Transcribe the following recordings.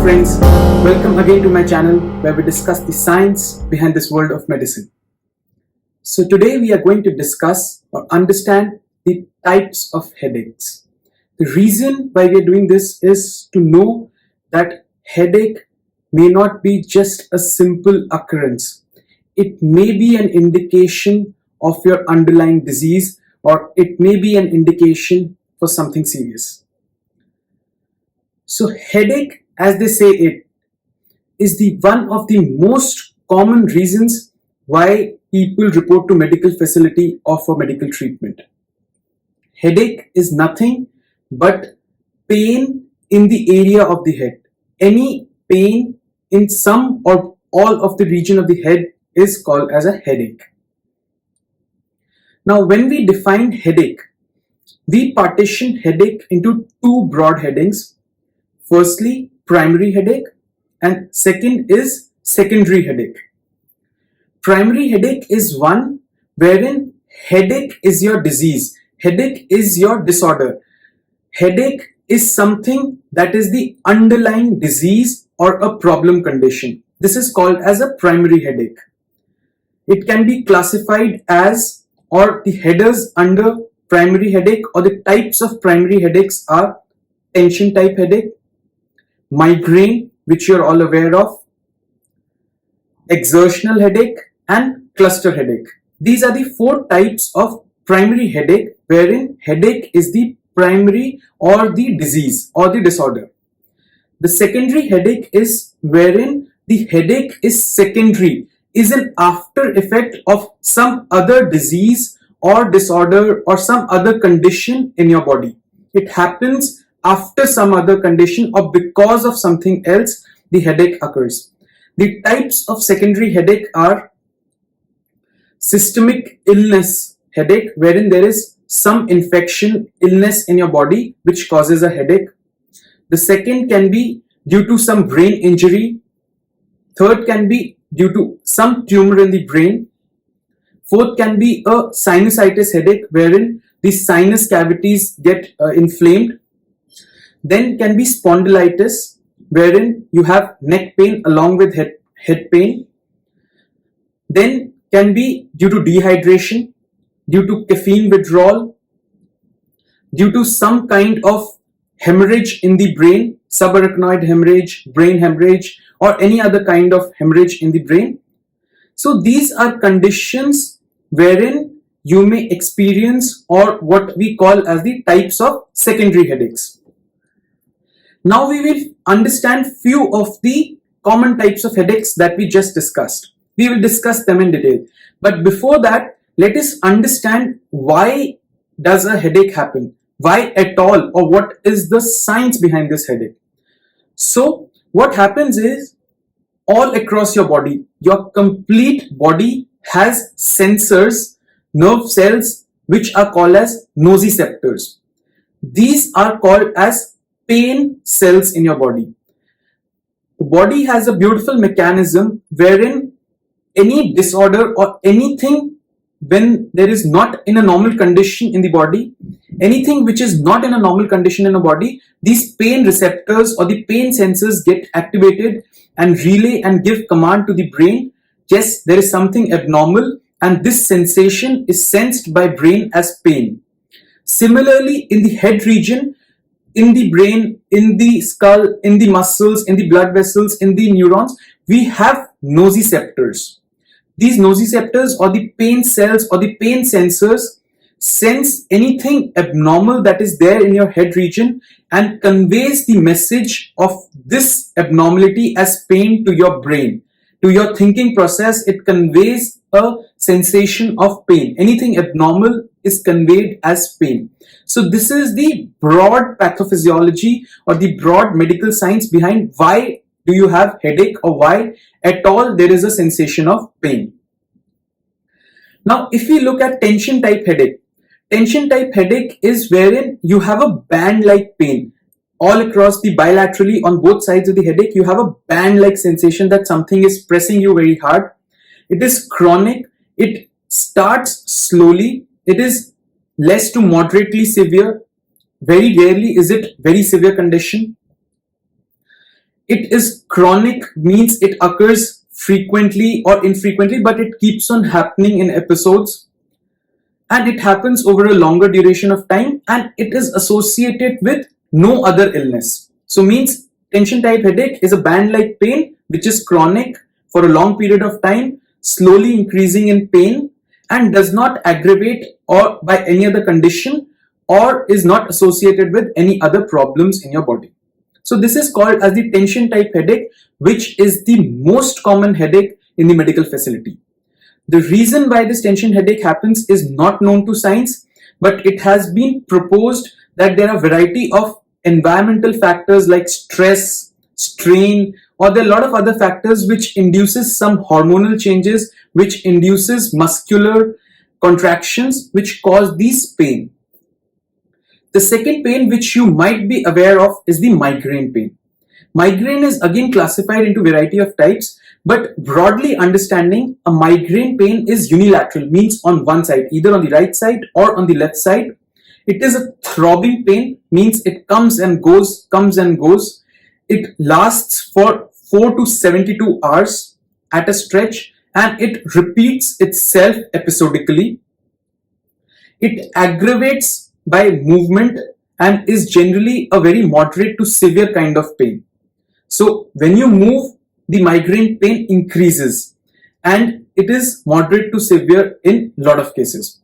friends, welcome again to my channel where we discuss the science behind this world of medicine. So today we are going to discuss or understand the types of headaches. The reason why we are doing this is to know that headache may not be just a simple occurrence. It may be an indication of your underlying disease, or it may be an indication for something serious. So headache, as they say it, is the one of the most common reasons why people report to medical facility or for medical treatment. Headache is nothing but pain in the area of the head. Any pain in some or all of the region of the head is called as a headache. Now, when we define headache, we partition headache into two broad headings. Firstly, primary headache, and second is secondary headache. Primary headache is one wherein headache is your disease, headache is your disorder. Headache is something that is the underlying disease or a problem condition. This is called as a primary headache. It can be classified as, or the headers under primary headache or the types of primary headaches are tension type headache, migraine, which you're all aware of, exertional headache, and cluster headache. These are the four types of primary headache wherein headache is the primary or the disease or the disorder. The secondary headache is wherein the headache is secondary, is an after effect of some other disease or disorder or some other condition in your body. It happens after some other condition or because of something else the headache occurs. The types of secondary headache are systemic illness headache, wherein there is some infection, illness in your body which causes a headache. The second can be due to some brain injury. Third can be due to some tumor in the brain. Fourth can be a sinusitis headache, wherein the sinus cavities get inflamed. Then can be spondylitis, wherein you have neck pain along with head pain. Then can be due to dehydration, due to caffeine withdrawal, due to some kind of hemorrhage in the brain, subarachnoid hemorrhage, brain hemorrhage, or any other kind of hemorrhage in the brain. So these are conditions wherein you may experience or what we call as the types of secondary headaches. Now we will understand few of the common types of headaches that we just discussed. We will discuss them in detail. But before that, let us understand why does a headache happen? Why at all, or what is the science behind this headache? So what happens is, all across your body, your complete body has sensors, nerve cells, which are called as nociceptors. These are called as pain cells in your body. The body has a beautiful mechanism wherein any disorder or anything when there is not in a normal condition in the body, anything which is not in a normal condition in the body, these pain receptors or the pain sensors get activated and relay and give command to the brain, yes, there is something abnormal, and this sensation is sensed by brain as pain. Similarly, in the head region, in the brain, in the skull, in the muscles, in the blood vessels, in the neurons, we have nociceptors. These nociceptors or the pain cells or the pain sensors sense anything abnormal that is there in your head region and conveys the message of this abnormality as pain to your brain. To your thinking process, it conveys a sensation of pain. Anything abnormal is conveyed as pain. So this is the broad pathophysiology or the broad medical science behind why do you have headache or why at all there is a sensation of pain. Now, if we look at tension type headache, tension type headache is wherein you have a band-like pain. All across the bilaterally on both sides of the headache, you have a band-like sensation that something is pressing you very hard. It is chronic. It starts slowly. It is less to moderately severe. Very rarely is it very severe condition. It is chronic, means it occurs frequently or infrequently, but it keeps on happening in episodes, and it happens over a longer duration of time, and it is associated with no other illness. So means tension type headache is a band-like pain which is chronic for a long period of time, slowly increasing in pain, and does not aggravate or by any other condition, or is not associated with any other problems in your body. So this is called as the tension type headache, which is the most common headache in the medical facility. The reason why this tension headache happens is not known to science, but it has been proposed that there are a variety of environmental factors like stress, strain, or there are a lot of other factors which induces some hormonal changes, which induces muscular contractions, which cause these pain. The second pain which you might be aware of is the migraine pain. Migraine is again classified into variety of types, but broadly understanding, a migraine pain is unilateral, means on one side, either on the right side or on the left side. It is a throbbing pain, means it comes and goes, comes and goes. It lasts for 4 to 72 hours at a stretch, and it repeats itself episodically. It aggravates by movement and is generally a very moderate to severe kind of pain. So when you move, the migraine pain increases, and it is moderate to severe in a lot of cases.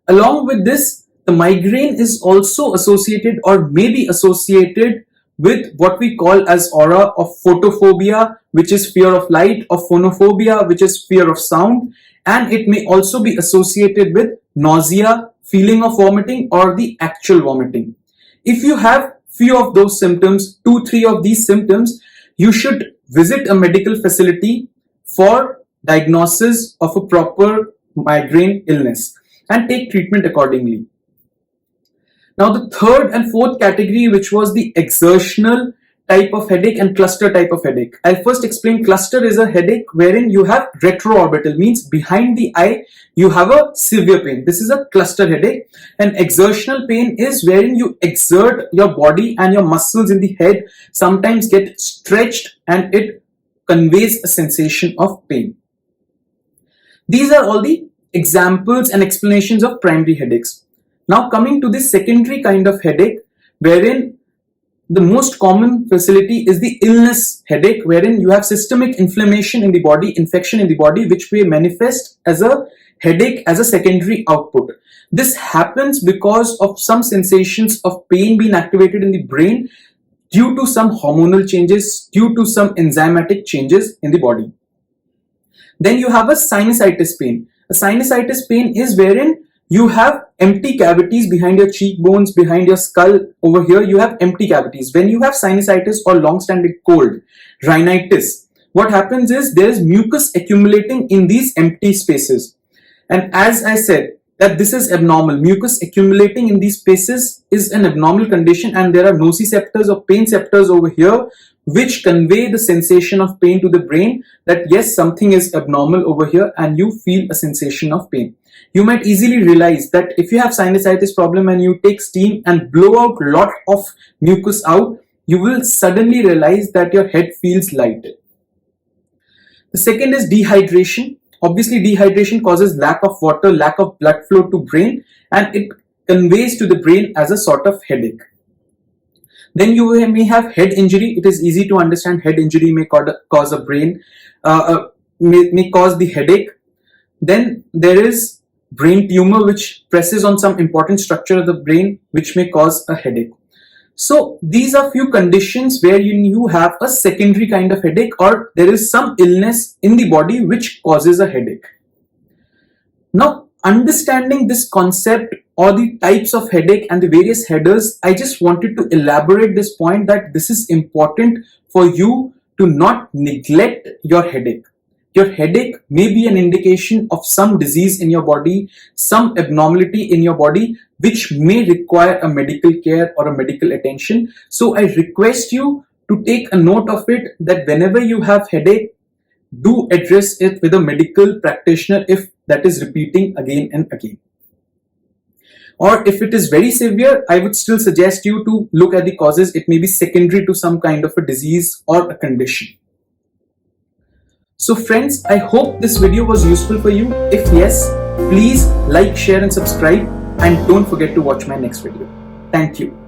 Along with this, the migraine is also associated or may be associated with what we call as aura of photophobia, which is fear of light, or phonophobia, which is fear of sound, and it may also be associated with nausea, feeling of vomiting, or the actual vomiting. If you have few of those symptoms, 2-3 of these symptoms, you should visit a medical facility for diagnosis of a proper migraine illness and take treatment accordingly. Now the third and fourth category, which was the exertional type of headache and cluster type of headache. I'll first explain. Cluster is a headache wherein you have retroorbital, means behind the eye you have a severe pain. This is a cluster headache. And exertional pain is wherein you exert your body and your muscles in the head sometimes get stretched, and it conveys a sensation of pain. These are all the examples and explanations of primary headaches. Now coming to the secondary kind of headache, wherein the most common facility is the illness headache, wherein you have systemic inflammation in the body, infection in the body, which may manifest as a headache as a secondary output. This happens because of some sensations of pain being activated in the brain due to some hormonal changes, due to some enzymatic changes in the body. Then you have a sinusitis pain. A sinusitis pain is wherein you have empty cavities behind your cheekbones, behind your skull. Over here you have empty cavities. When you have sinusitis or long-standing cold, rhinitis, what happens is there is mucus accumulating in these empty spaces. And as I said, that this is abnormal. Mucus accumulating in these spaces is an abnormal condition, and there are nociceptors or pain receptors over here which convey the sensation of pain to the brain, that yes, something is abnormal over here, and you feel a sensation of pain. You might easily realize that if you have sinusitis problem and you take steam and blow out a lot of mucus out, you will suddenly realize that your head feels light. The second is dehydration. Obviously, dehydration causes lack of water, lack of blood flow to brain, and it conveys to the brain as a sort of headache. Then you may have head injury. It is easy to understand head injury may cause a brain, may cause the headache. Then there is brain tumor, which presses on some important structure of the brain, which may cause a headache. So these are few conditions where you have a secondary kind of headache, or there is some illness in the body which causes a headache. Now, understanding this concept or the types of headache and the various headers, I just wanted to elaborate this point that this is important for you to not neglect your headache. Your headache may be an indication of some disease in your body, some abnormality in your body, which may require a medical care or a medical attention. So I request you to take a note of it, that whenever you have headache, do address it with a medical practitioner if that is repeating again and again. Or if it is very severe, I would still suggest you to look at the causes. It may be secondary to some kind of a disease or a condition. So friends, I hope this video was useful for you. If yes, please like, share and subscribe, and don't forget to watch my next video. Thank you.